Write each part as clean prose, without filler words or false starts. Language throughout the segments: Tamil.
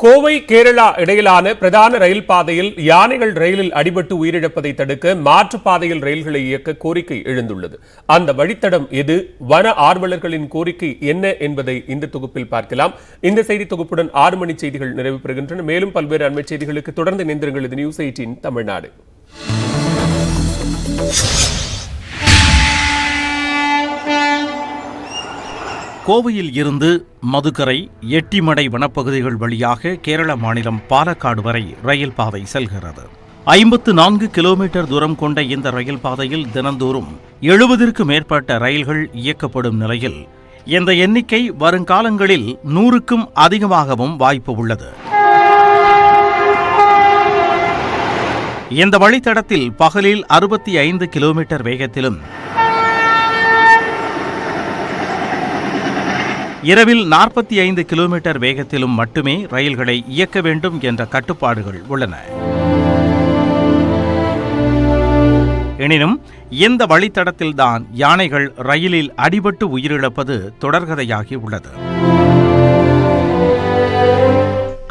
கோவை கேரளா இடையிலான பிரதான ரயில் பாதையில் யானைகள் ரயிலில் அடிபட்டு உயிரிழப்பதை தடுக்க மாற்று பாதையில் ரயில்களை இயக்க கோரிக்கை எழுந்துள்ளது. அந்த வழித்தடம் எது, வன ஆர்வலர்களின் கோரிக்கை என்ன என்பதை இந்த தொகுப்பில் பார்க்கலாம். இந்த செய்தி தொகுப்புடன் 6 மணி செய்திகள் நிறைவு பெறுகின்றன. மேலும் பல்வேறு அண்மை செய்திகளுக்கு தொடர்ந்து இணைந்திருங்கள். இது நியூஸ் 18 தமிழ்நாடு. கோவையில் இருந்து மதுக்கரை, எட்டிமடை வனப்பகுதிகள் வழியாக கேரள மாநிலம் பாலக்காடு வரை ரயில் பாதை செல்கிறது. 54 கிலோமீட்டர் தூரம் கொண்ட இந்த ரயில் பாதையில் தினந்தோறும் 70க்கும் மேற்பட்ட ரயில்கள் இயக்கப்படும் நிலையில் இந்த எண்ணிக்கை வருங்காலங்களில் 100க்கும் அதிகமாகவும் வாய்ப்பு உள்ளது. இந்த வழித்தடத்தில் பகலில் 65 கிலோமீட்டர் வேகத்திலும் இரவில் 45 கிலோமீட்டர் வேகத்திலும் மட்டுமே ரயில்களை இயக்க வேண்டும் என்ற கட்டுப்பாடுகள் உள்ளன. எனினும் இந்த வழித்தடத்தில்தான் யானைகள் ரயிலில் அடிபட்டு உயிரிழப்பது தொடர்கதையாகி உள்ளது.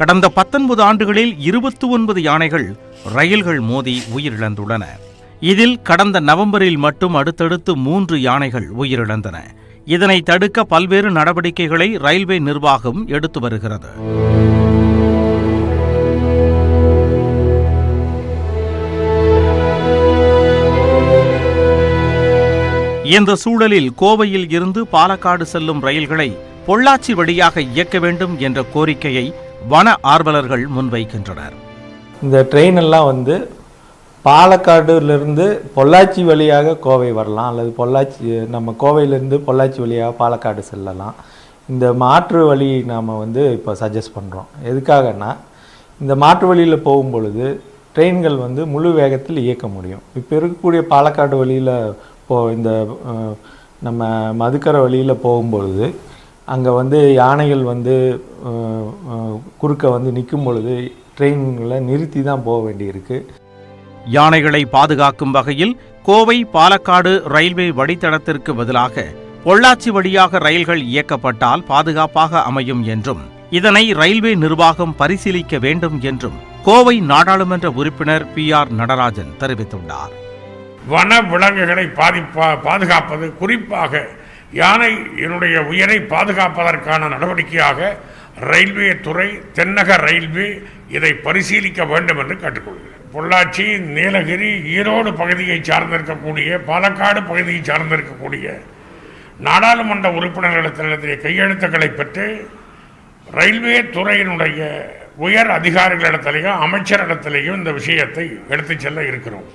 கடந்த 19 ஆண்டுகளில் 29 யானைகள் ரயில்கள் மோதி உயிரிழந்துள்ளன. இதில் கடந்த நவம்பரில் மட்டும் அடுத்தடுத்து 3 யானைகள் உயிரிழந்தன. இதனை தடுக்க பல்வேறு நடவடிக்கைகளை ரயில்வே நிர்வாகம் எடுத்து வருகிறது. இந்த சூழலில் கோவையில் இருந்து பாலக்காடு செல்லும் ரயில்களை பொள்ளாச்சி வழியாக இயக்க வேண்டும் என்ற கோரிக்கையை வன ஆர்வலர்கள் முன்வைக்கின்றனர். இந்த ட்ரெயின் எல்லாம் பாலக்காடுலேருந்து பொள்ளாச்சி வழியாக கோவை வரலாம், அல்லது நம்ம கோவையிலேருந்து பொள்ளாச்சி வழியாக பாலக்காடு செல்லலாம். இந்த மாற்று வழி நாம் இப்போ சஜஸ்ட் பண்ணுறோம். எதுக்காகனா, இந்த மாற்று வழியில் போகும்பொழுது ட்ரெயின்கள் முழு வேகத்தில் இயக்க முடியும். இப்போ இருக்கக்கூடிய பாலக்காடு வழியில் இந்த நம்ம மதுக்கரை வழியில் போகும்பொழுது அங்கே யானைகள் குறுக்க நிற்கும் பொழுது ட்ரெயின்களை நிறுத்தி தான் போக வேண்டியிருக்கு. யானைகளை பாதுகாக்கும் வகையில் கோவை பாலக்காடு ரயில்வே வழித்தடத்திற்கு பதிலாக பொள்ளாச்சி வழியாக ரயில்கள் இயக்கப்பட்டால் பாதுகாப்பாக அமையும் என்றும், இதனை ரயில்வே நிர்வாகம் பரிசீலிக்க வேண்டும் என்றும் கோவை நாடாளுமன்ற உறுப்பினர் PR நடராஜன் தெரிவித்துள்ளார். வன விலங்குகளை பாதுகாப்பது, குறிப்பாக யானையினுடைய உயிரை பாதுகாப்பதற்கான நடவடிக்கையாக ரயில்வே துறை, தென்னக ரயில்வே இதை பரிசீலிக்க வேண்டும் என்று கேட்டுக்கொள்கிறேன். பொள்ளாச்சி, நீலகிரி, ஈரோடு பகுதியை சார்ந்திருக்கக்கூடிய, பாலக்காடு பகுதியை சார்ந்திருக்கக்கூடிய நாடாளுமன்ற உறுப்பினர்களிடத்திலே கையெழுத்துக்களை பெற்று ரயில்வே துறையினுடைய உயர் அதிகாரிகளிடத்திலேயும் அமைச்சரிடத்திலேயும் இந்த விஷயத்தை எடுத்துச் செல்ல இருக்கிறோம்.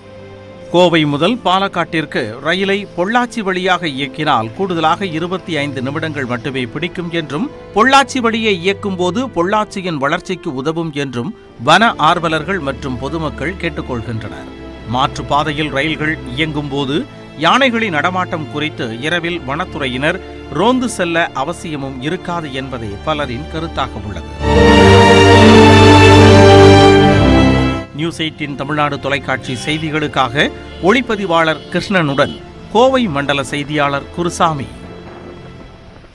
கோவை முதல் பாலக்காட்டிற்கு ரயிலை பொள்ளாச்சி வழியாக இயக்கினால் கூடுதலாக 25 நிமிடங்கள் மட்டுமே பிடிக்கும் என்றும், பொள்ளாச்சி வழியை இயக்கும் போது பொள்ளாச்சியின் வளர்ச்சிக்கு உதவும் என்றும் வன ஆர்வலர்கள் மற்றும் பொதுமக்கள் கேட்டுக்கொள்கின்றனர். மாற்று பாதையில் ரயில்கள் இயங்கும் போது யானைகளின் நடமாட்டம் குறித்து இரவில் வனத்துறையினர் ரோந்து செல்ல அவசியமும் இருக்காது என்பதே பலரின் கருத்தாக உள்ளது. நியூஸ் 18 தமிழ்நாடு தொலைக்காட்சி செய்திகளுக்காக ஒளிப்பதிவாளர் கிருஷ்ணனுடன் கோவை மண்டல செய்தியாளர் குருசாமி.